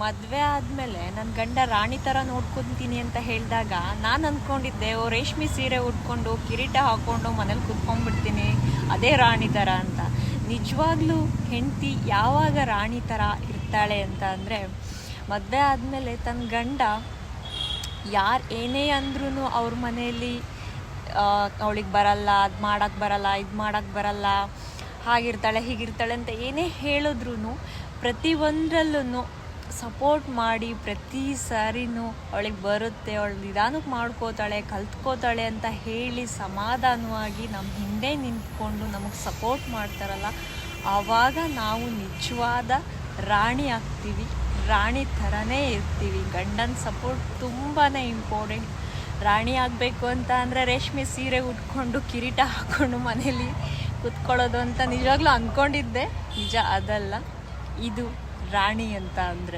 ಮದುವೆ ಆದಮೇಲೆ ನನ್ನ ಗಂಡ ರಾಣಿ ಥರ ನೋಡ್ಕೊತೀನಿ ಅಂತ ಹೇಳಿದಾಗ ನಾನು ಅಂದ್ಕೊಂಡಿದ್ದೆ ರೇಷ್ಮೆ ಸೀರೆ ಉಟ್ಕೊಂಡು ಕಿರೀಟ ಹಾಕ್ಕೊಂಡು ಮನೇಲಿ ಕುತ್ಕೊಂಡ್ಬಿಡ್ತೀನಿ, ಅದೇ ರಾಣಿ ಥರ ಅಂತ. ನಿಜವಾಗ್ಲೂ ಹೆಂಡತಿ ಯಾವಾಗ ರಾಣಿ ಥರ ಇರ್ತಾಳೆ ಅಂತ ಅಂದರೆ, ಮದುವೆ ಆದಮೇಲೆ ತನ್ನ ಗಂಡ ಯಾರು ಏನೇ ಅಂದ್ರೂ ಅವ್ರ ಮನೆಯಲ್ಲಿ ಅವಳಿಗೆ ಬರಲ್ಲ, ಅದು ಮಾಡೋಕ್ಕೆ ಬರಲ್ಲ, ಇದು ಮಾಡೋಕ್ಕೆ ಬರಲ್ಲ, ಹಾಗಿರ್ತಾಳೆ ಹೀಗಿರ್ತಾಳೆ ಅಂತ ಏನೇ ಹೇಳಿದ್ರೂ ಪ್ರತಿಯೊಂದರಲ್ಲೂ ಸಪೋರ್ಟ್ ಮಾಡಿ ಪ್ರತಿ ಸಾರಿನೂ ಅವಳಿಗೆ ಬರುತ್ತೆ, ಅವಳು ನಿಧಾನಕ್ಕೆ ಮಾಡ್ಕೋತಾಳೆ, ಕಲ್ತ್ಕೋತಾಳೆ ಅಂತ ಹೇಳಿ ಸಮಾಧಾನವಾಗಿ ನಮ್ಮ ಹಿಂದೆ ನಿಂತ್ಕೊಂಡು ನಮಗೆ ಸಪೋರ್ಟ್ ಮಾಡ್ತಾರಲ್ಲ, ಆವಾಗ ನಾವು ನಿಜವಾದ ರಾಣಿ ಆಗ್ತೀವಿ, ರಾಣಿ ಥರನೇ ಇರ್ತೀವಿ. ಗಂಡನ ಸಪೋರ್ಟ್ ತುಂಬಾ ಇಂಪಾರ್ಟೆಂಟ್. ರಾಣಿ ಆಗಬೇಕು ಅಂತ ಅಂದರೆ ರೇಷ್ಮೆ ಸೀರೆ ಉಟ್ಕೊಂಡು ಕಿರೀಟ ಹಾಕ್ಕೊಂಡು ಮನೇಲಿ ಕುತ್ಕೊಳ್ಳೋದು ಅಂತ ನಿಜವಾಗ್ಲೂ ಅಂದ್ಕೊಂಡಿದ್ದೆ. ನಿಜ ಅದಲ್ಲ, ಇದು ರಾಣಿ ಅಂತ ಅಂದರೆ.